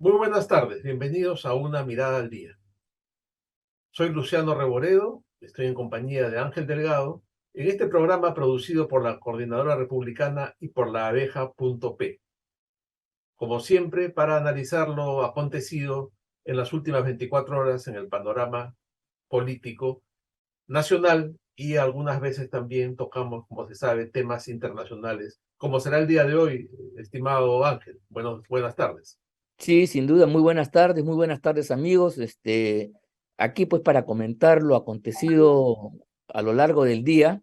Muy buenas tardes, bienvenidos a Una Mirada al Día. Soy Luciano Reboredo, estoy en compañía de Ángel Delgado, en este programa producido por la Coordinadora Republicana y por la abeja.p. Como siempre, para analizar lo acontecido en las últimas 24 horas en el panorama político nacional y algunas veces también tocamos, como se sabe, temas internacionales, como será el día de hoy, estimado Ángel. Buenas tardes. Sí, sin duda, muy buenas tardes amigos. Aquí pues para comentar lo acontecido a lo largo del día,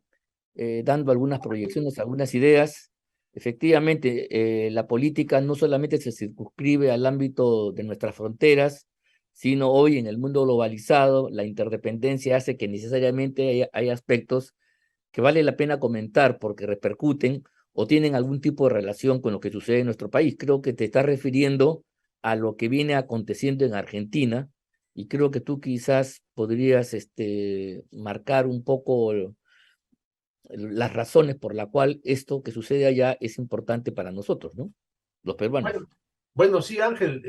dando algunas proyecciones, algunas ideas. Efectivamente, la política no solamente se circunscribe al ámbito de nuestras fronteras, sino hoy en el mundo globalizado, la interdependencia hace que necesariamente hay aspectos que vale la pena comentar porque repercuten o tienen algún tipo de relación con lo que sucede en nuestro país. Creo que te estás refiriendo a lo que viene aconteciendo en Argentina y creo que tú quizás podrías marcar un poco las razones por la cual esto que sucede allá es importante para nosotros, ¿no? Los peruanos. Bueno, bueno, sí, Ángel,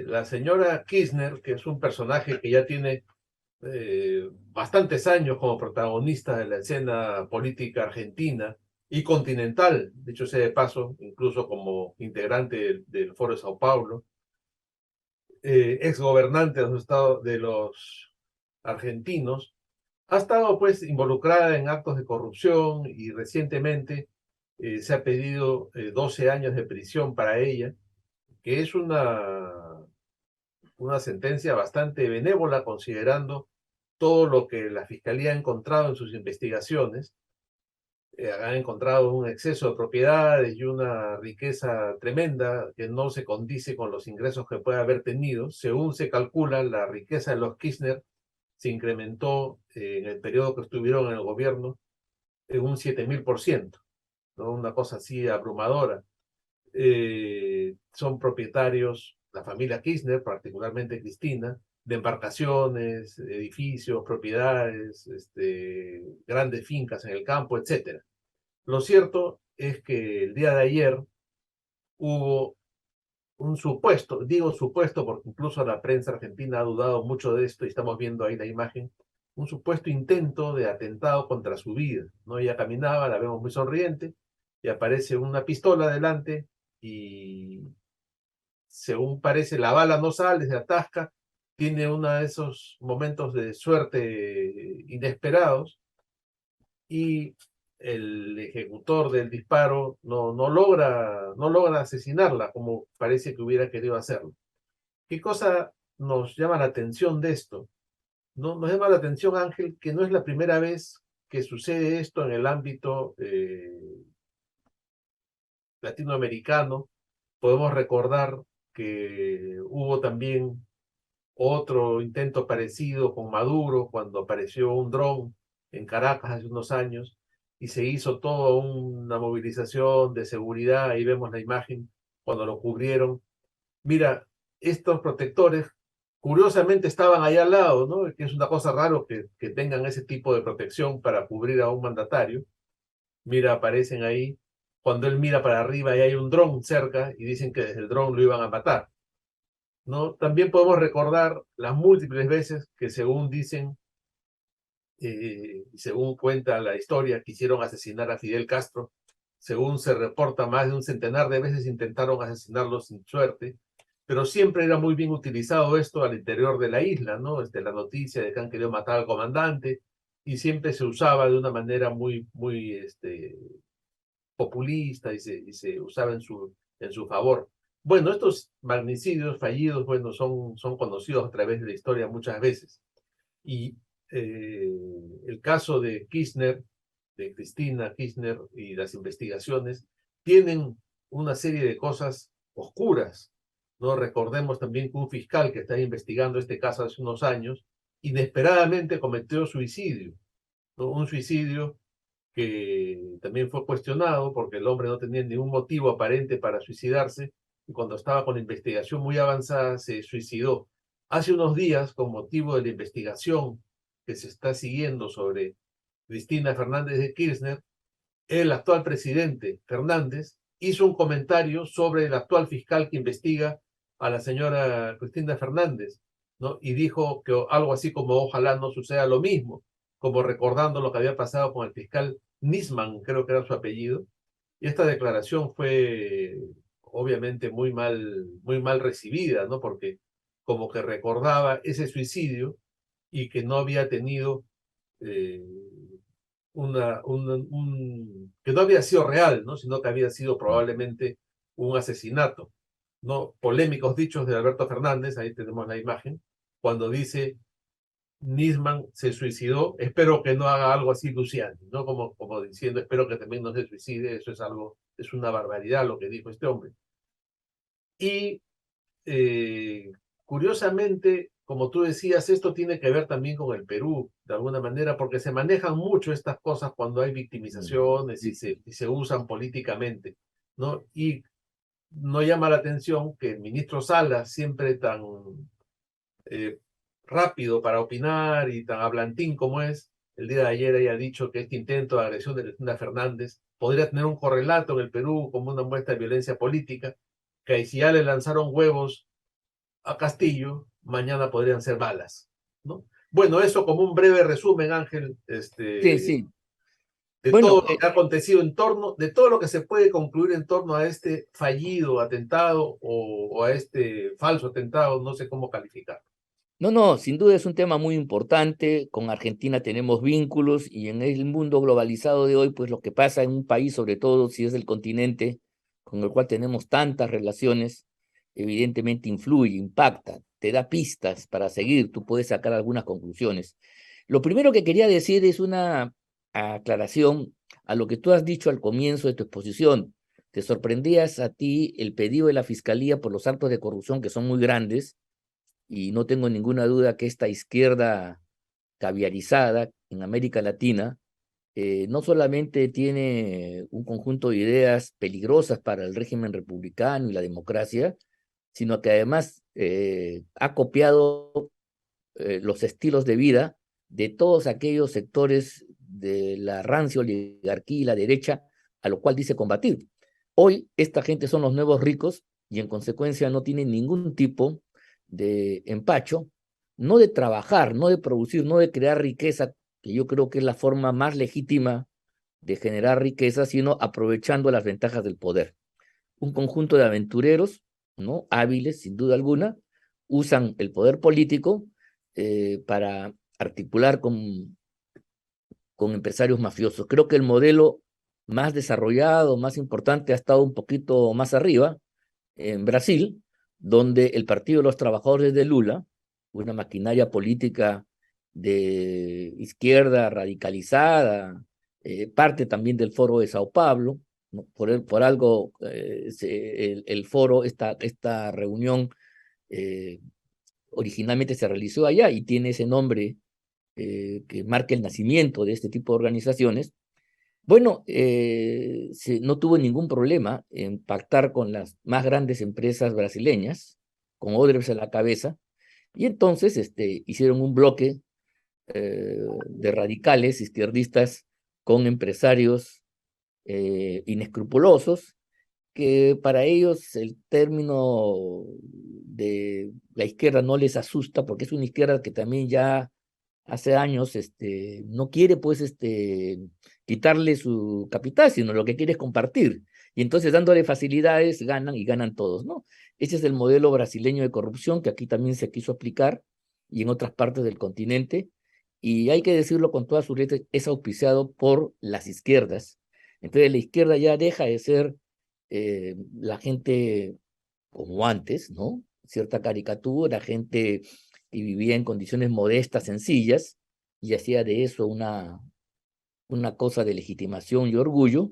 la señora Kirchner, que es un personaje que ya tiene bastantes años como protagonista de la escena política argentina y continental, dicho sea de paso, incluso como integrante del Foro de Sao Paulo, ex gobernante de los argentinos, ha estado pues involucrada en actos de corrupción y recientemente se ha pedido 12 años de prisión para ella, que es una sentencia bastante benévola considerando todo lo que la Fiscalía ha encontrado en sus investigaciones. Han encontrado un exceso de propiedades y una riqueza tremenda que no se condice con los ingresos que puede haber tenido. Según se calcula, la riqueza de los Kirchner se incrementó en el periodo que estuvieron en el gobierno en un 7000%, ¿no? Una cosa así abrumadora. Son propietarios, la familia Kirchner, particularmente Cristina, de embarcaciones, edificios, propiedades, grandes fincas en el campo, etcétera. Lo cierto es que el día de ayer hubo un supuesto, digo supuesto porque incluso la prensa argentina ha dudado mucho de esto y estamos viendo ahí la imagen, un supuesto intento de atentado contra su vida, ¿no? Ella caminaba, la vemos muy sonriente y aparece una pistola delante y según parece la bala no sale, se atasca, tiene uno de esos momentos de suerte inesperados y el ejecutor del disparo no logra asesinarla como parece que hubiera querido hacerlo. ¿Qué cosa nos llama la atención de esto? ¿No? Nos llama la atención, Ángel, que no es la primera vez que sucede esto en el ámbito latinoamericano. Podemos recordar que hubo también otro intento parecido con Maduro cuando apareció un dron en Caracas hace unos años y se hizo toda una movilización de seguridad. Ahí vemos la imagen cuando lo cubrieron. Mira, estos protectores curiosamente estaban ahí al lado, ¿no? Que es una cosa raro que tengan ese tipo de protección para cubrir a un mandatario. Mira, aparecen ahí. Cuando él mira para arriba y hay un dron cerca y dicen que desde el dron lo iban a matar, ¿no? También podemos recordar las múltiples veces que según dicen, según cuenta la historia, quisieron asesinar a Fidel Castro. Según se reporta, más de un centenar de veces intentaron asesinarlo sin suerte, pero siempre era muy bien utilizado esto al interior de la isla, ¿no? La noticia de que han querido matar al comandante y siempre se usaba de una manera muy populista y se usaba en su favor. Bueno, estos magnicidios fallidos, bueno, son conocidos a través de la historia muchas veces. Y eh, el caso de Kirchner, de Cristina Kirchner y las investigaciones tienen una serie de cosas oscuras, ¿no? Recordemos también que un fiscal que está investigando este caso hace unos años, inesperadamente cometió suicidio, ¿no? Un suicidio que también fue cuestionado porque el hombre no tenía ningún motivo aparente para suicidarse y cuando estaba con la investigación muy avanzada se suicidó. Hace unos días, con motivo de la investigación que se está siguiendo sobre Cristina Fernández de Kirchner, el actual presidente Fernández hizo un comentario sobre el actual fiscal que investiga a la señora Cristina Fernández, ¿no? Y dijo que algo así como ojalá no suceda lo mismo, como recordando lo que había pasado con el fiscal Nisman, creo que era su apellido. Y esta declaración fue obviamente muy mal recibida, ¿no? Porque como que recordaba ese suicidio y que no había tenido eh, que no había sido real, ¿no? Sino que había sido probablemente un asesinato, ¿no? Polémicos dichos de Alberto Fernández, ahí tenemos la imagen, cuando dice Nisman se suicidó, espero que no haga algo así Luciani, ¿no? Como diciendo, espero que también no se suicide, eso es algo, es una barbaridad lo que dijo este hombre. Y eh, curiosamente, como tú decías, esto tiene que ver también con el Perú, de alguna manera, porque se manejan mucho estas cosas cuando hay victimizaciones Sí, sí. y se usan políticamente, ¿no? Y no llama la atención que el ministro Salas, siempre tan eh, rápido para opinar y tan hablantín como es, el día de ayer haya dicho que este intento de agresión de Cristina Fernández podría tener un correlato en el Perú como una muestra de violencia política, que si ya le lanzaron huevos a Castillo, mañana podrían ser balas, ¿no? Bueno, eso como un breve resumen, Ángel, Sí, sí. de todo Bueno, lo que ha acontecido en torno, de todo lo que se puede concluir en torno a este fallido atentado o a este falso atentado, no sé cómo calificar. no, no, sin duda es un tema muy importante. Con Argentina tenemos vínculos y en el mundo globalizado de hoy, pues lo que pasa en un país, sobre todo si es el continente con el cual tenemos tantas relaciones, evidentemente influye, impacta, te da pistas para seguir, tú puedes sacar algunas conclusiones. Lo primero que quería decir es una aclaración a lo que tú has dicho al comienzo de tu exposición. Te sorprendías a ti el pedido de la Fiscalía por los actos de corrupción que son muy grandes y no tengo ninguna duda que esta izquierda caviarizada en América Latina no solamente tiene un conjunto de ideas peligrosas para el régimen republicano y la democracia, sino que además ha copiado los estilos de vida de todos aquellos sectores de la rancia oligarquía y la derecha, a lo cual dice combatir. Hoy esta gente son los nuevos ricos y en consecuencia no tienen ningún tipo de empacho, no de trabajar, no de producir, no de crear riqueza, que yo creo que es la forma más legítima de generar riqueza, sino aprovechando las ventajas del poder. Un conjunto de aventureros, ¿no? Hábiles, sin duda alguna, usan el poder político para articular con empresarios mafiosos. Creo que el modelo más desarrollado, más importante, ha estado un poquito más arriba, en Brasil, donde el Partido de los Trabajadores de Lula, una maquinaria política de izquierda radicalizada, parte también del Foro de Sao Paulo, ¿no? Por algo el foro, esta reunión eh, originalmente se realizó allá y tiene ese nombre que marca el nacimiento de este tipo de organizaciones. Bueno, no tuvo ningún problema en pactar con las más grandes empresas brasileñas, con Odebrecht a la cabeza, y entonces hicieron un bloque de radicales izquierdistas con empresarios inescrupulosos, que para ellos el término de la izquierda no les asusta, porque es una izquierda que también ya hace años no quiere pues quitarle su capital, sino lo que quiere es compartir. Y entonces dándole facilidades ganan y ganan todos, ¿no? Ese es el modelo brasileño de corrupción que aquí también se quiso aplicar y en otras partes del continente. Y hay que decirlo con todas sus letras, es auspiciado por las izquierdas. Entonces la izquierda ya deja de ser la gente como antes, ¿no? Cierta caricatura, gente que vivía en condiciones modestas, sencillas, y hacía de eso una cosa de legitimación y orgullo,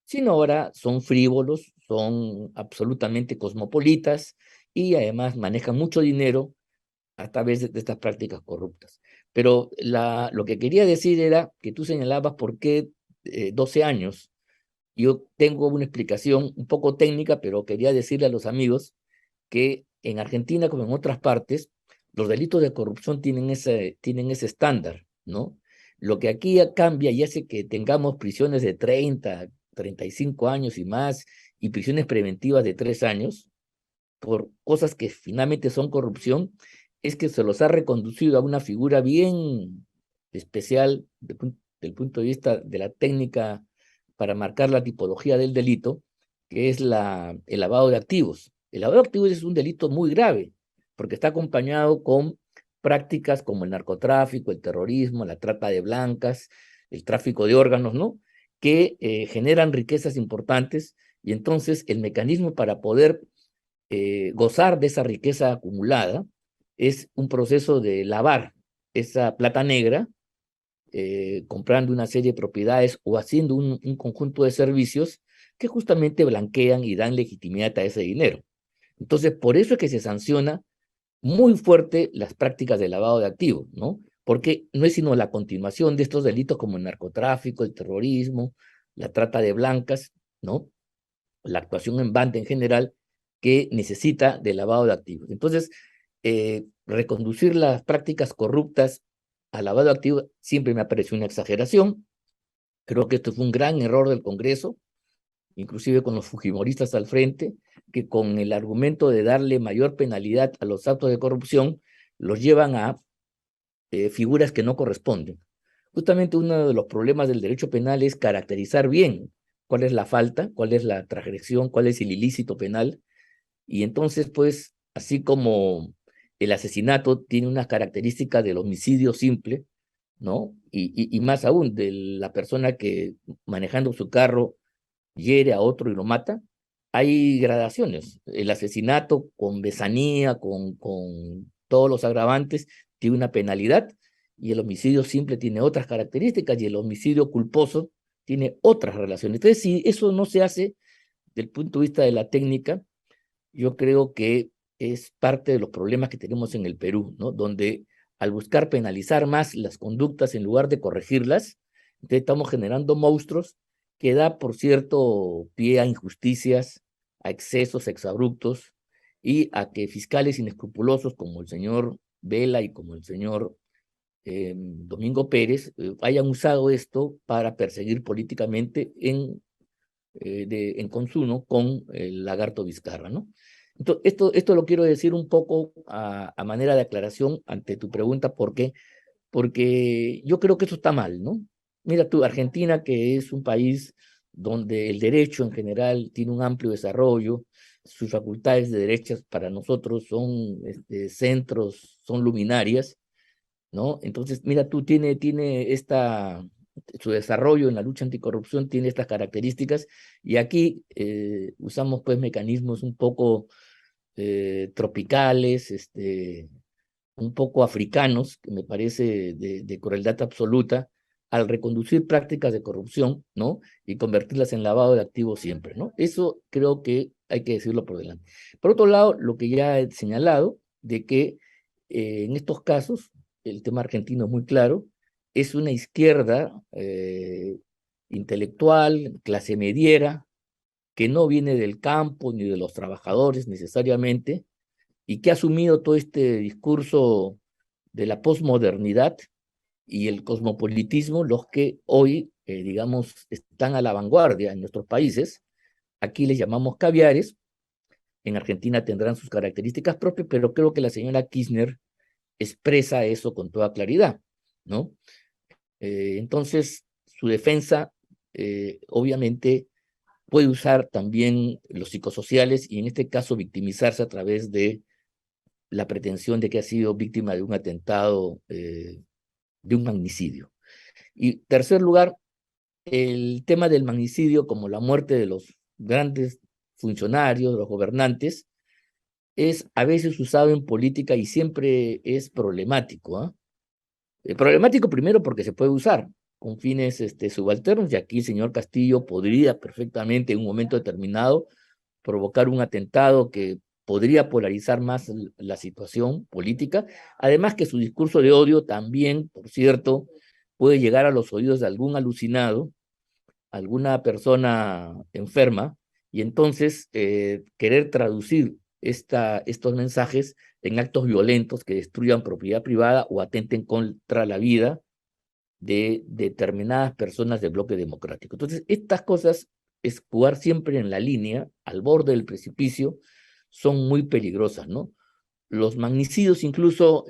sino ahora son frívolos, son absolutamente cosmopolitas y además manejan mucho dinero a través de estas prácticas corruptas. Pero lo que quería decir era que tú señalabas por qué 12 años. Yo tengo una explicación un poco técnica, pero quería decirle a los amigos que en Argentina, como en otras partes, los delitos de corrupción tienen ese estándar, ¿no? Lo que aquí cambia y hace que tengamos prisiones de 30, 35 años y más, y prisiones preventivas de 3 años, por cosas que finalmente son corrupción, es que se los ha reconducido a una figura bien especial del punto de vista de la técnica para marcar la tipología del delito, que es el lavado de activos. El lavado de activos es un delito muy grave, porque está acompañado con prácticas como el narcotráfico, el terrorismo, la trata de blancas, el tráfico de órganos, ¿no? Que generan riquezas importantes, y entonces el mecanismo para poder gozar de esa riqueza acumulada es un proceso de lavar esa plata negra, comprando una serie de propiedades o haciendo un conjunto de servicios que justamente blanquean y dan legitimidad a ese dinero. Entonces, por eso es que se sanciona muy fuerte las prácticas de lavado de activos, ¿no? Porque no es sino la continuación de estos delitos como el narcotráfico, el terrorismo, la trata de blancas, ¿no? La actuación en banda en general, que necesita de lavado de activos. Entonces, reconducir las prácticas corruptas al lavado de activos siempre me ha parecido una exageración. Creo que esto fue un gran error del Congreso, inclusive con los fujimoristas al frente, que con el argumento de darle mayor penalidad a los actos de corrupción, los llevan a figuras que no corresponden. Justamente uno de los problemas del derecho penal es caracterizar bien cuál es la falta, cuál es la transgresión, cuál es el ilícito penal, y entonces, pues, así como el asesinato tiene una característica del homicidio simple, ¿no? Y más aún, de la persona que manejando su carro hiere a otro y lo mata, hay gradaciones. El asesinato con besanía, con todos los agravantes, tiene una penalidad, y el homicidio simple tiene otras características, y el homicidio culposo tiene otras relaciones. Entonces, si eso no se hace desde el punto de vista de la técnica, yo creo que es parte de los problemas que tenemos en el Perú, ¿no? Donde al buscar penalizar más las conductas en lugar de corregirlas, entonces estamos generando monstruos que da, por cierto, pie a injusticias, a excesos exabruptos, y a que fiscales inescrupulosos como el señor Vela y como el señor Domingo Pérez hayan usado esto para perseguir políticamente en consumo con el lagarto Vizcarra, ¿no? Entonces, esto lo quiero decir un poco a manera de aclaración ante tu pregunta, ¿por qué? Porque yo creo que eso está mal, ¿no? Mira tú, Argentina, que es un país donde el derecho en general tiene un amplio desarrollo, sus facultades de derechas para nosotros son centros, son luminarias, ¿no? Entonces, mira tú, tiene su desarrollo en la lucha anticorrupción tiene estas características, y aquí usamos pues mecanismos un poco tropicales, un poco africanos, que me parece de crueldad absoluta, al reconducir prácticas de corrupción, ¿no? Y convertirlas en lavado de activos siempre, ¿no? Eso creo que hay que decirlo por delante. Por otro lado, lo que ya he señalado, de que en estos casos, el tema argentino es muy claro, es una izquierda intelectual, clase mediera, que no viene del campo ni de los trabajadores necesariamente, y que ha asumido todo este discurso de la posmodernidad y el cosmopolitismo, los que hoy, digamos, están a la vanguardia en nuestros países. Aquí les llamamos caviares, en Argentina tendrán sus características propias, pero creo que la señora Kirchner expresa eso con toda claridad, ¿no? Entonces, su defensa, obviamente, puede usar también los psicosociales, y en este caso victimizarse a través de la pretensión de que ha sido víctima de un atentado, de un magnicidio. Y tercer lugar, el tema del magnicidio como la muerte de los grandes funcionarios, de los gobernantes, es a veces usado en política y siempre es problemático, ¿ah? Problemático primero porque se puede usar con fines subalternos, y aquí el señor Castillo podría perfectamente en un momento determinado provocar un atentado que podría polarizar más la situación política. Además que su discurso de odio también, por cierto, puede llegar a los oídos de algún alucinado, alguna persona enferma, y entonces querer traducir estos mensajes en actos violentos que destruyan propiedad privada o atenten contra la vida de determinadas personas del bloque democrático. Entonces, estas cosas es jugar siempre en la línea, al borde del precipicio, son muy peligrosas, ¿no? Los magnicidios incluso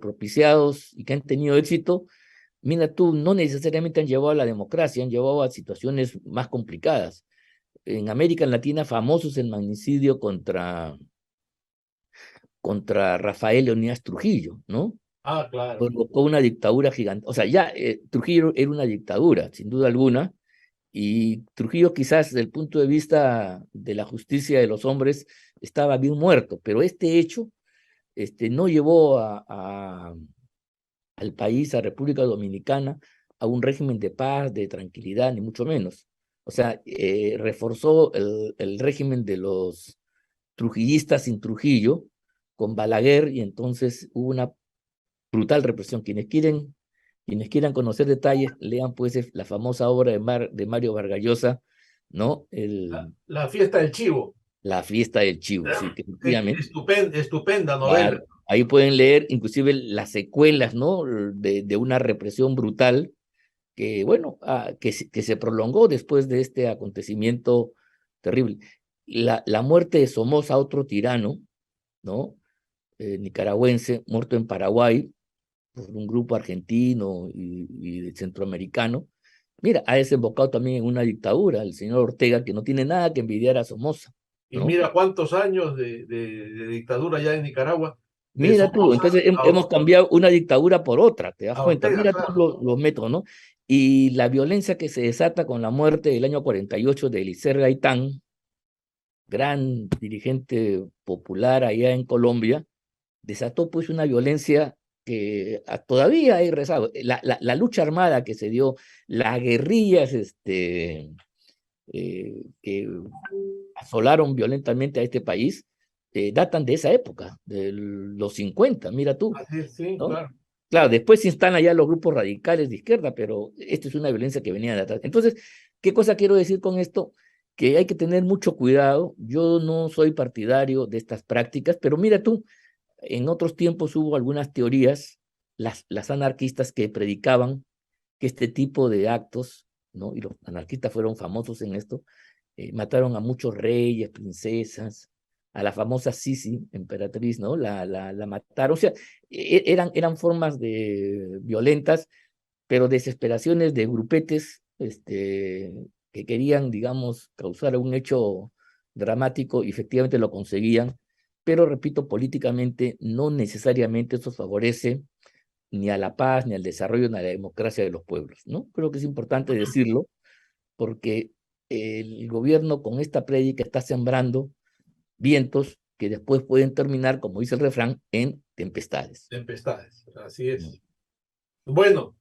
propiciados y que han tenido éxito, mira tú, no necesariamente han llevado a la democracia, han llevado a situaciones más complicadas. En América Latina, famoso es el magnicidio contra Rafael Leónidas Trujillo, ¿no? Ah, claro. Provocó una dictadura gigante. O sea, ya Trujillo era una dictadura, sin duda alguna, y Trujillo quizás desde el punto de vista de la justicia de los hombres estaba bien muerto, pero este hecho no llevó al país, a República Dominicana, a un régimen de paz, de tranquilidad, ni mucho menos. O sea, reforzó el régimen de los trujillistas sin Trujillo con Balaguer y entonces hubo una brutal represión. Quienes quieran conocer detalles, lean pues la famosa obra de Mario Vargas Llosa, ¿no? La fiesta del chivo. La fiesta del chivo, sí, que efectivamente. Estupenda novela. Claro, ahí pueden leer inclusive las secuelas, ¿no? De una represión brutal que, bueno, que se prolongó después de este acontecimiento terrible. La muerte de Somoza, otro tirano, ¿no? Nicaragüense, muerto en Paraguay por un grupo argentino y centroamericano. Mira, ha desembocado también en una dictadura, el señor Ortega, que no tiene nada que envidiar a Somoza, Y ¿no? mira cuántos años de dictadura ya en Nicaragua, de Mira tú, Somoza entonces hemos cambiado una dictadura por otra, ¿te das a cuenta? Ortega, Mira tú claro. los métodos, ¿no? Y la violencia que se desata con la muerte del año 48 de Eliezer Gaitán, gran dirigente popular allá en Colombia, desató pues una violencia que todavía hay rezago. La lucha armada que se dio, las guerrillas que asolaron violentamente a este país, datan de esa época, de los 50, mira tú, Así es, sí, ¿no? claro. Claro, después se instalan ya los grupos radicales de izquierda, pero esto es una violencia que venía de atrás. Entonces, ¿qué cosa quiero decir con esto? Que hay que tener mucho cuidado. Yo no soy partidario de estas prácticas, pero mira tú, en otros tiempos hubo algunas teorías, las anarquistas que predicaban que este tipo de actos, ¿no? Y los anarquistas fueron famosos en esto, mataron a muchos reyes, princesas, a la famosa Sisi, emperatriz, ¿no? La mataron. O sea, eran formas violentas, pero desesperaciones de grupetes que querían, digamos, causar un hecho dramático y efectivamente lo conseguían. Pero repito, políticamente no necesariamente eso favorece ni a la paz, ni al desarrollo, ni a la democracia de los pueblos, ¿no? Creo que es importante decirlo porque el gobierno con esta prédica está sembrando vientos que después pueden terminar, como dice el refrán, en tempestades. Tempestades, así ¿No? es. Bueno,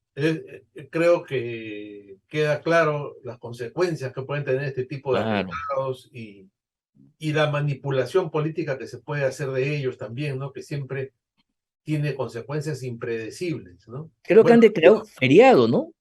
creo que queda claro las consecuencias que pueden tener este tipo de Claro. atentados y la manipulación política que se puede hacer de ellos también, ¿no? Que siempre tiene consecuencias impredecibles, ¿no? Creo que Bueno, han declarado feriado, ¿no?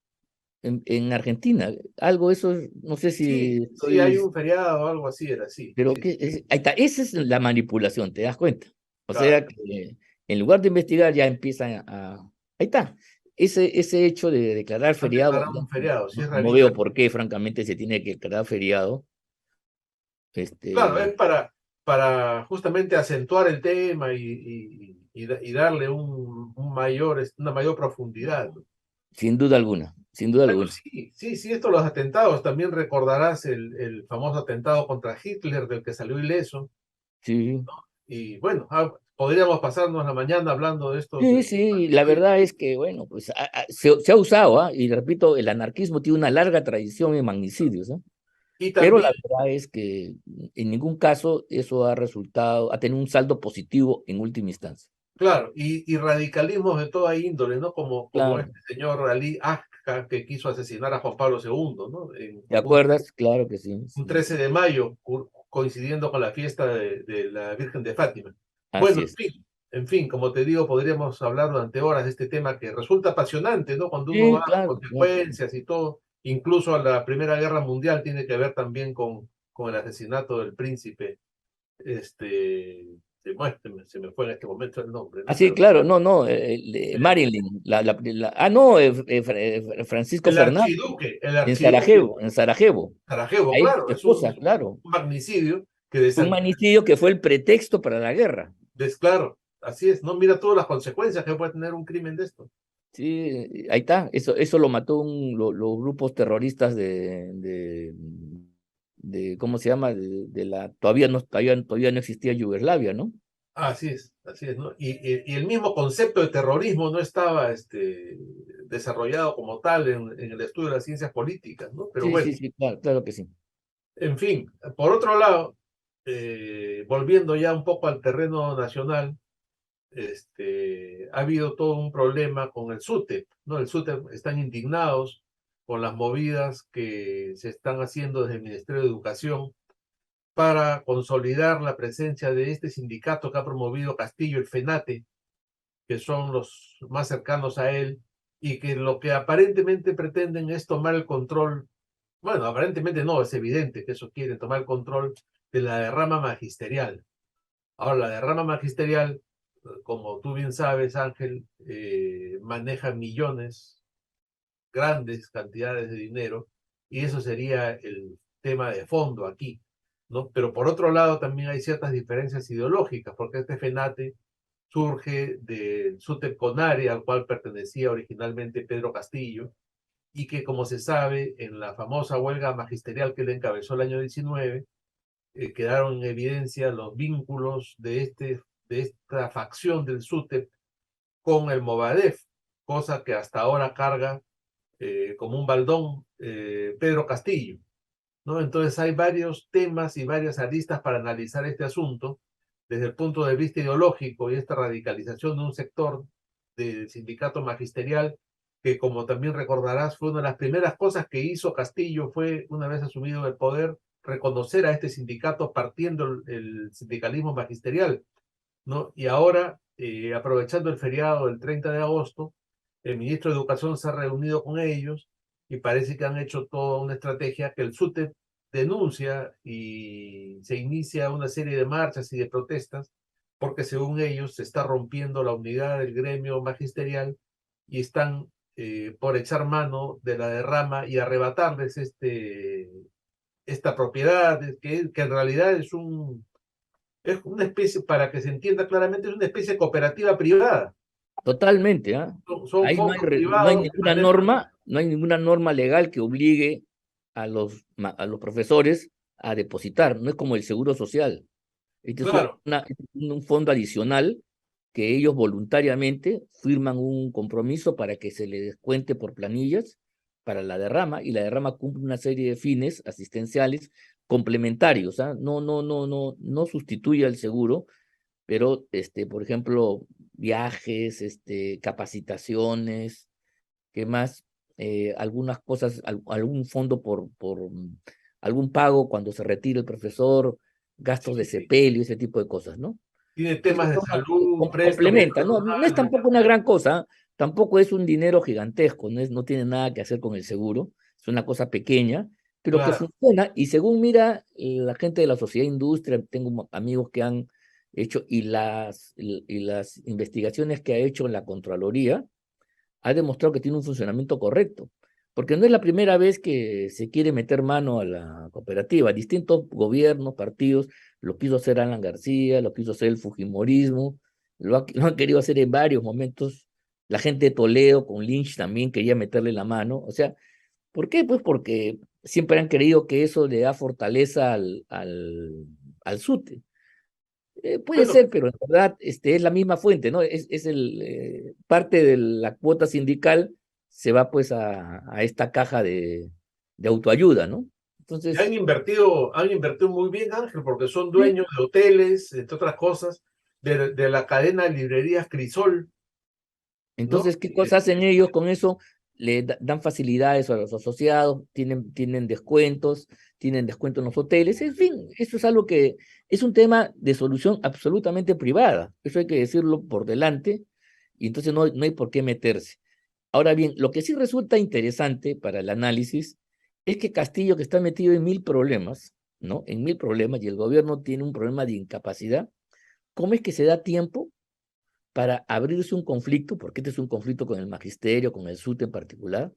En Argentina. Algo eso, no sé si sí hay estoy, un feriado o algo así, era así. pero Sí, ahí está, esa es la manipulación, ¿te das cuenta? O claro. sea que en lugar de investigar ya empiezan ahí está. Ese hecho de declarar Han feriado, declarado un feriado, sí es no veo rarísimo. por qué, francamente, se tiene que declarar feriado. Claro, es Este, para justamente acentuar el tema y darle una mayor profundidad, ¿no? Sin duda alguna, sin duda Bueno, alguna. sí, esto los atentados, también recordarás el famoso atentado contra Hitler del que salió ileso, Sí, y bueno, podríamos pasarnos la mañana hablando de estos sí, la episodios. verdad es que, bueno, pues se ha usado, ¿ah? Y repito, el anarquismo tiene una larga tradición en magnicidios, ¿no? Y Pero la también, verdad es que en ningún caso eso ha tenido un saldo positivo en última instancia. claro, y radicalismos de toda índole, ¿no? Como Claro, este señor Ali Agca que quiso asesinar a Juan Pablo II, ¿no? ¿te acuerdas? Claro que sí, Un sí. 13 de mayo, coincidiendo con la fiesta de la Virgen de Fátima. Bueno, Así es. en fin, como te digo, podríamos hablar durante horas de este tema que resulta apasionante, ¿no? Cuando uno va Sí, a las claro, claro. consecuencias y todo, incluso la Primera Guerra Mundial tiene que ver también con el asesinato del príncipe, bueno, se me fue en este momento el nombre, ¿no? Así, Pero claro, no, no, eh, Marilyn, no, Francisco Fernando, el archiduque En Sarajevo, Sarajevo, ahí claro, su es un esposa, claro, magnicidio. que Un magnicidio que fue el pretexto para la guerra. claro, así es, no mira todas las consecuencias que puede tener un crimen de esto. Sí, ahí está, eso lo mató los grupos terroristas ¿cómo se llama? Todavía no existía Yugoslavia, ¿no? Así es, ¿no? Y el mismo concepto de terrorismo no estaba desarrollado como tal en el estudio de las ciencias políticas, ¿no? Pero Sí, bueno, sí, sí, claro, claro que sí. en fin, por otro lado, volviendo ya un poco al terreno nacional, ha habido todo un problema con el SUTEP, ¿no? El SUTEP están indignados con las movidas que se están haciendo desde el Ministerio de Educación para consolidar la presencia de este sindicato que ha promovido Castillo, el FENATE, que son los más cercanos a él, y que lo que aparentemente pretenden es tomar el control, bueno, aparentemente no, es evidente que eso quiere tomar el control de la derrama magisterial. Ahora, la derrama magisterial, como tú bien sabes, Ángel, maneja millones, grandes cantidades de dinero, y eso sería el tema de fondo aquí, ¿no? Pero por otro lado, también hay ciertas diferencias ideológicas, porque este FENATE surge del SUTEP CONARE, al cual pertenecía originalmente Pedro Castillo, y que, como se sabe, en la famosa huelga magisterial que le encabezó el año 19, quedaron en evidencia los vínculos de esta facción del SUTEP con el Movadef, cosa que hasta ahora carga como un baldón Pedro Castillo, ¿no? Entonces hay varios temas y varias aristas para analizar este asunto desde el punto de vista ideológico y esta radicalización de un sector del sindicato magisterial que, como también recordarás, fue una de las primeras cosas que hizo Castillo, fue, una vez asumido el poder, reconocer a este sindicato partiendo el sindicalismo magisterial, ¿no? Y ahora, aprovechando el feriado del 30 de agosto, el ministro de Educación se ha reunido con ellos y parece que han hecho toda una estrategia que el SUTEP denuncia y se inicia una serie de marchas y de protestas porque según ellos se está rompiendo la unidad del gremio magisterial y están por echar mano de la derrama y arrebatarles esta propiedad que en realidad es una especie, para que se entienda claramente, es una especie de cooperativa privada. Totalmente, ¿ah? Son Ahí fondos no hay privados que ninguna manejan. norma, no hay ninguna norma legal que obligue a los profesores a depositar, no es como el seguro social. Este es Claro, un fondo adicional que ellos voluntariamente firman un compromiso para que se le descuente por planillas para la derrama, y la derrama cumple una serie de fines asistenciales complementarios, ¿ah? No sustituye al seguro, pero por ejemplo, viajes, capacitaciones, ¿qué más? Algunas cosas, algún fondo algún pago cuando se retire el profesor, gastos de sí, sí. sepelio, ese tipo de cosas, ¿no? Tiene Entonces, temas de salud, préstamos complementa, no es personales. tampoco una gran cosa, ¿ah? Tampoco es un dinero gigantesco, no tiene nada que hacer con el seguro, es una cosa pequeña, pero que Claro, funciona, y según mira la gente de la sociedad industria, tengo amigos que han hecho, y las investigaciones que ha hecho en la Contraloría, ha demostrado que tiene un funcionamiento correcto, porque no es la primera vez que se quiere meter mano a la cooperativa. Distintos gobiernos, partidos, lo quiso hacer Alan García, lo quiso hacer el Fujimorismo, lo han querido hacer en varios momentos. La gente de Toledo con Lynch también quería meterle la mano. O sea, ¿por qué? Pues porque siempre han creído que eso le da fortaleza al SUTE. Puede bueno, ser, pero en verdad es la misma fuente, ¿no? Parte de la cuota sindical se va pues a esta caja de autoayuda, ¿no? Entonces, han invertido muy bien, Ángel, porque son sí. dueños de hoteles, entre otras cosas, de la cadena de librerías Crisol, ¿no? Entonces, ¿qué cosas hacen ellos con eso? Dan facilidades a los asociados, tienen descuentos, tienen descuentos en los hoteles, en fin, eso es algo que es un tema de solución absolutamente privada, eso hay que decirlo por delante, y entonces no hay por qué meterse. Ahora bien, lo que sí resulta interesante para el análisis es que Castillo, que está metido en mil problemas, ¿no? En mil problemas, y el gobierno tiene un problema de incapacidad, ¿cómo es que se da tiempo para abrirse un conflicto, porque este es un conflicto con el magisterio, con el SUTE en particular,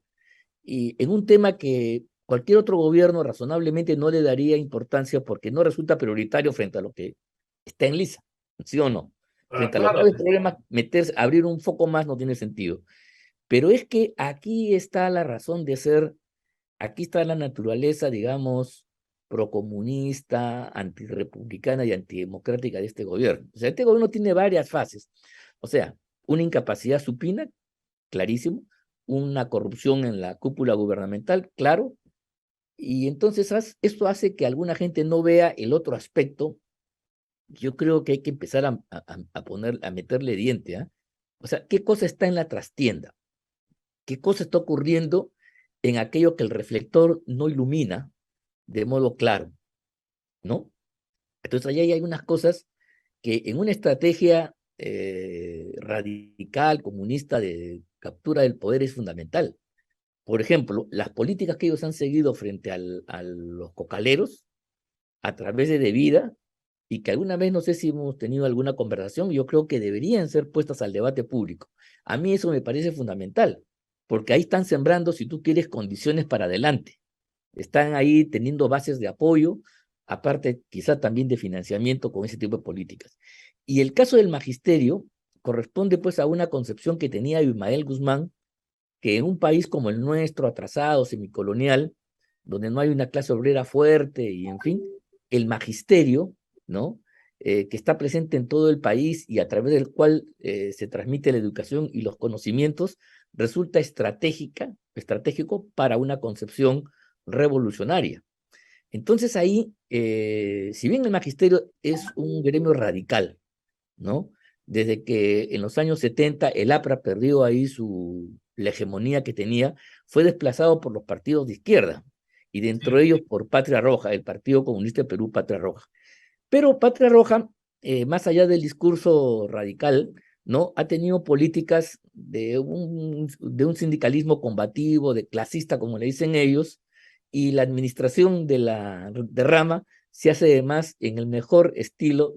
y en un tema que cualquier otro gobierno razonablemente no le daría importancia porque no resulta prioritario frente a lo que está en lisa, ¿sí o no? Ah, Frente a los claro, graves problemas, abrir un foco más no tiene sentido. Pero es que aquí está la razón de ser, aquí está la naturaleza, digamos, procomunista, antirrepublicana y antidemocrática de este gobierno. O sea, este gobierno tiene varias fases. O sea, una incapacidad supina, clarísimo, una corrupción en la cúpula gubernamental, claro, y entonces esto hace que alguna gente no vea el otro aspecto. Yo creo que hay que empezar a meterle diente, ¿ah? O sea, ¿qué cosa está en la trastienda? ¿Qué cosa está ocurriendo en aquello que el reflector no ilumina de modo claro, ¿no? Entonces, ahí hay algunas cosas que en una estrategia radical, comunista de captura del poder es fundamental. Por ejemplo, las políticas que ellos han seguido frente a los cocaleros a través de vida y que alguna vez no sé si hemos tenido alguna conversación, yo creo que deberían ser puestas al debate público. A mí eso me parece fundamental, porque ahí están sembrando, si tú quieres, condiciones para adelante. Están ahí teniendo bases de apoyo, aparte quizá también de financiamiento con ese tipo de políticas. Y el caso del magisterio corresponde pues a una concepción que tenía Ismael Guzmán, que en un país como el nuestro, atrasado, semicolonial, donde no hay una clase obrera fuerte y en fin, el magisterio, ¿no? Que está presente en todo el país y a través del cual se transmite la educación y los conocimientos, resulta estratégico para una concepción revolucionaria. Entonces ahí, si bien el magisterio es un gremio radical, ¿no? Desde que en los años 70 el APRA perdió ahí la hegemonía que tenía, fue desplazado por los partidos de izquierda, y dentro de sí, ellos por Patria Roja, el Partido Comunista de Perú, Patria Roja. Pero Patria Roja, más allá del discurso radical, ¿no? Ha tenido políticas de un sindicalismo combativo, de clasista, como le dicen ellos, y la administración de la rama se hace además en el mejor estilo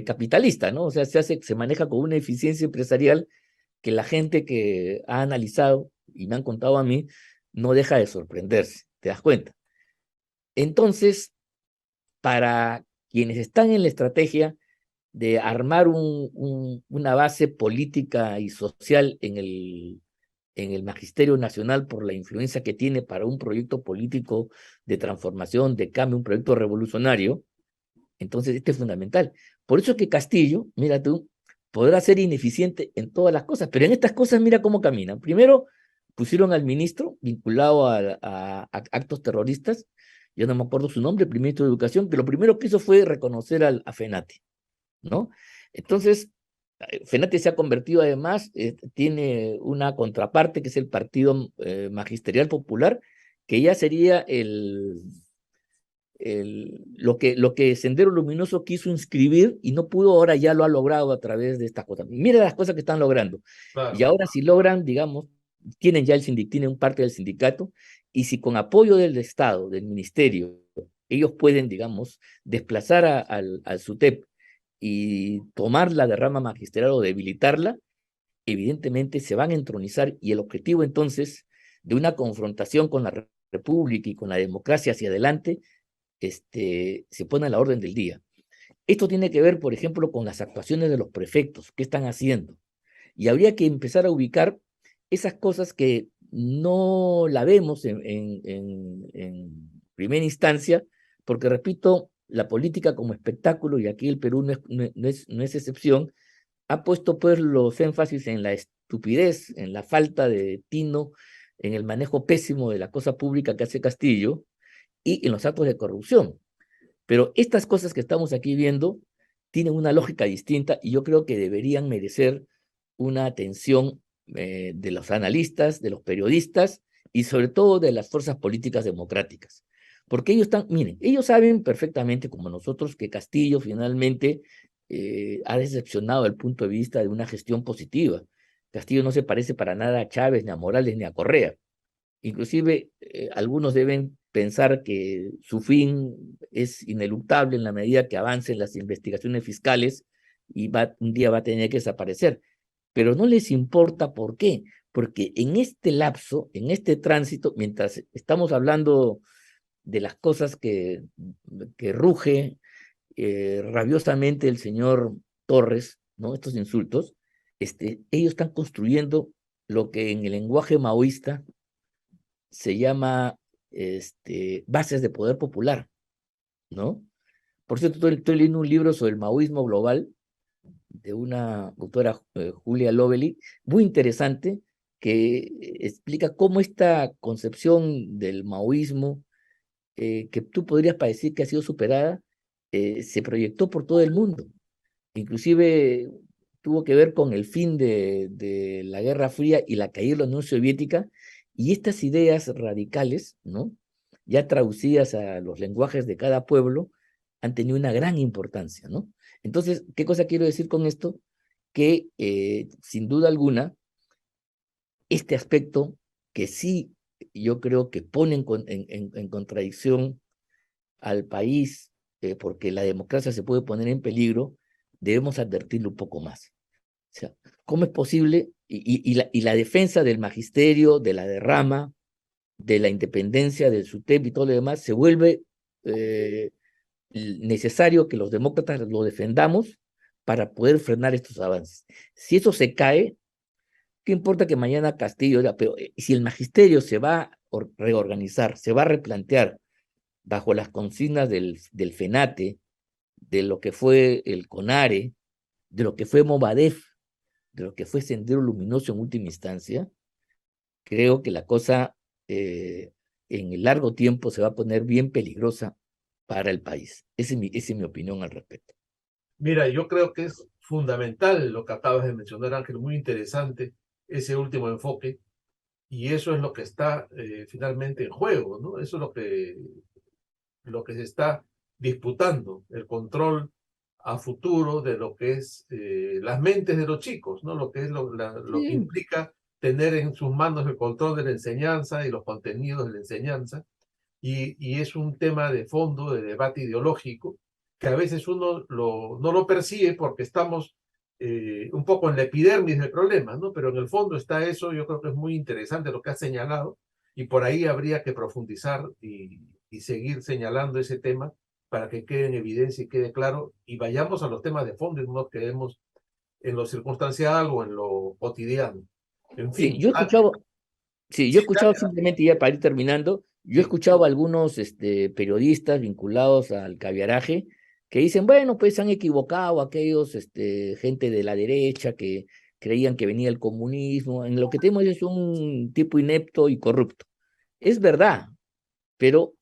capitalista, ¿no? O sea, se maneja con una eficiencia empresarial que la gente que ha analizado y me han contado a mí no deja de sorprenderse, ¿te das cuenta? Entonces, para quienes están en la estrategia de armar una base política y social en el Magisterio Nacional por la influencia que tiene para un proyecto político de transformación, de cambio, un proyecto revolucionario, entonces este es fundamental. Por eso es que Castillo, mira tú, podrá ser ineficiente en todas las cosas, pero en estas cosas mira cómo caminan. Primero, pusieron al ministro vinculado a actos terroristas, yo no me acuerdo su nombre, el ministro de Educación, que lo primero que hizo fue reconocer a FENATE, ¿no? Entonces, FENATE se ha convertido además, tiene una contraparte que es el Partido Magisterial Popular, que ya sería lo que Sendero Luminoso quiso inscribir y no pudo, ahora ya lo ha logrado a través de estas cosas. Mira las cosas que están logrando. Y claro. ahora si logran, digamos, tienen ya tienen parte del sindicato, y si con apoyo del Estado, del ministerio, ellos pueden, digamos, desplazar al SUTEP y tomar la derrama magisterial o debilitarla, evidentemente se van a entronizar, y el objetivo entonces de una confrontación con la República y con la democracia hacia adelante se pone a la orden del día. Esto tiene que ver, por ejemplo, con las actuaciones de los prefectos, qué están haciendo. Y habría que empezar a ubicar esas cosas que no la vemos en primera instancia, porque repito, la política como espectáculo, y aquí el Perú no es excepción, ha puesto pues los énfasis en la estupidez, en la falta de tino, en el manejo pésimo de la cosa pública que hace Castillo y en los actos de corrupción. Pero estas cosas que estamos aquí viendo tienen una lógica distinta y yo creo que deberían merecer una atención de los analistas, de los periodistas y sobre todo de las fuerzas políticas democráticas. Porque miren, ellos saben perfectamente, como nosotros, que Castillo finalmente ha decepcionado el punto de vista de una gestión positiva. Castillo no se parece para nada a Chávez, ni a Morales, ni a Correa. Inclusive, algunos deben pensar que su fin es ineluctable en la medida que avancen las investigaciones fiscales y un día va a tener que desaparecer. pero no les importa por qué, porque en este lapso, en este tránsito, mientras estamos hablando de las cosas que ruge rabiosamente el señor Torres, ¿no? Estos insultos, ellos están construyendo lo que en el lenguaje maoísta se llama bases de poder popular, ¿no? Por cierto, estoy leyendo un libro sobre el maoísmo global de una autora, Julia Lovely, muy interesante, que explica cómo esta concepción del maoísmo, que tú podrías parecer que ha sido superada, se proyectó por todo el mundo. Inclusive tuvo que ver con el fin de la Guerra Fría y la caída de la Unión Soviética, y estas ideas radicales, ¿no? Ya traducidas a los lenguajes de cada pueblo, han tenido una gran importancia, ¿no? Entonces, ¿qué cosa quiero decir con esto? Que sin duda alguna, este aspecto que sí yo creo que pone en contradicción al país, porque la democracia se puede poner en peligro, debemos advertirlo un poco más. O sea, ¿cómo es posible? Y la defensa del magisterio, de la derrama, de la independencia del SUTEP y todo lo demás, se vuelve necesario que los demócratas lo defendamos para poder frenar estos avances. Si eso se cae, ¿qué importa que mañana Castillo, pero si el magisterio se va a reorganizar, se va a replantear bajo las consignas del FENATE, de lo que fue el CONARE, de lo que fue Movadef, de lo que fue Sendero Luminoso en última instancia, creo que la cosa en el largo tiempo se va a poner bien peligrosa para el país. Esa es mi opinión al respecto. Mira, yo creo que es fundamental lo que acabas de mencionar, Ángel, muy interesante ese último enfoque, y eso es lo que está finalmente en juego, ¿no? Eso es lo que se está disputando, el control a futuro de lo que es las mentes de los chicos, ¿no? Lo que es lo que Sí, implica tener en sus manos el control de la enseñanza y los contenidos de la enseñanza, y es un tema de fondo, de debate ideológico, que a veces uno no lo percibe porque estamos un poco en la epidermis del problema, ¿no? Pero en el fondo está eso, yo creo que es muy interesante lo que has señalado, y por ahí habría que profundizar y seguir señalando ese tema para que quede en evidencia y quede claro, y vayamos a los temas de fondo y no nos quedemos en lo circunstancial o en lo cotidiano. En sí, fin, yo he escuchado, sí, yo he sí, escuchado dale, simplemente ya para ir terminando, yo he sí, escuchado a algunos periodistas vinculados al caviaraje que dicen, bueno, pues se han equivocado aquellos gente de la derecha que creían que venía el comunismo, en lo que tenemos es un tipo inepto y corrupto. Es verdad, pero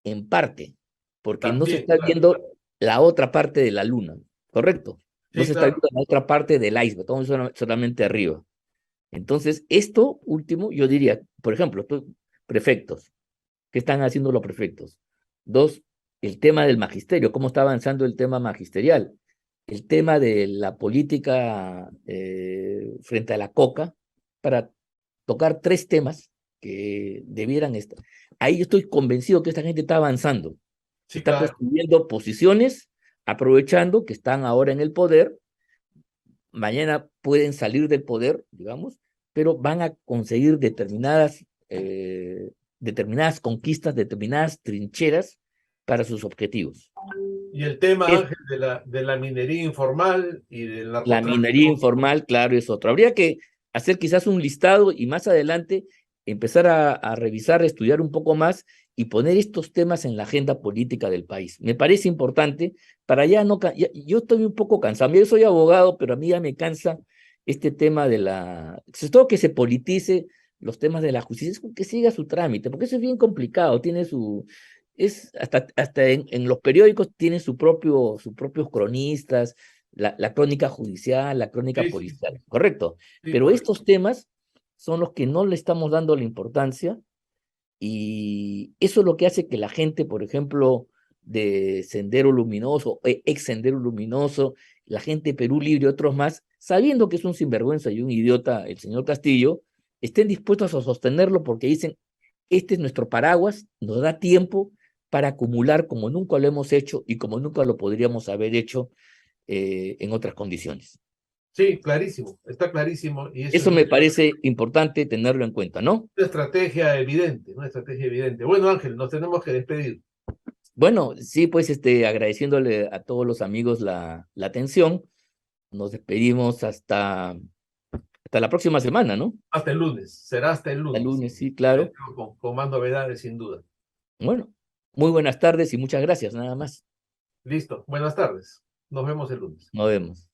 en parte, porque no se también, está claro, viendo la otra parte de la luna, ¿correcto? No sí, se está claro. viendo la otra parte del iceberg, estamos solamente arriba. Entonces, esto último, yo diría, por ejemplo, prefectos, ¿qué están haciendo los prefectos? Dos, el tema del magisterio, cómo está avanzando el tema magisterial, el tema de la política frente a la coca, para tocar tres temas que debieran estar. Ahí yo estoy convencido que esta gente está avanzando, Sí, está claro. construyendo posiciones, aprovechando que están ahora en el poder, mañana pueden salir del poder, digamos, pero van a conseguir determinadas conquistas, determinadas trincheras para sus objetivos. Y el tema, Es Ángel, de la minería informal y del la minería narcotráfico. informal, claro, es otro. Habría que hacer quizás un listado y más adelante empezar a revisar, estudiar un poco más y poner estos temas en la agenda política del país. Me parece importante para ya no... yo estoy un poco cansado. Yo soy abogado, pero a mí ya me cansa este tema de sobre todo que se politice los temas de la justicia, es que siga su trámite, porque eso es bien complicado, tiene su... hasta en los periódicos tienen sus propios cronistas, la crónica judicial, la crónica Sí, sí, policial, ¿correcto? sí, Pero por eso. estos temas son los que no le estamos dando la importancia y eso es lo que hace que la gente, por ejemplo, de Sendero Luminoso, ex Sendero Luminoso, la gente de Perú Libre y otros más, sabiendo que es un sinvergüenza y un idiota el señor Castillo, estén dispuestos a sostenerlo porque dicen, este es nuestro paraguas, nos da tiempo para acumular como nunca lo hemos hecho y como nunca lo podríamos haber hecho en otras condiciones. Sí, clarísimo, está clarísimo y eso es Eso me parece importante tenerlo en cuenta, ¿no? una estrategia evidente, una estrategia evidente. Bueno, Ángel, nos tenemos que despedir. Bueno, sí, pues agradeciéndole a todos los amigos la atención, nos despedimos hasta la próxima semana, ¿no? Hasta el lunes, será hasta el El lunes. lunes, sí, claro. Con más novedades, sin duda. Bueno, muy buenas tardes y muchas gracias, nada más. Listo, buenas tardes. Nos vemos el lunes. Nos vemos.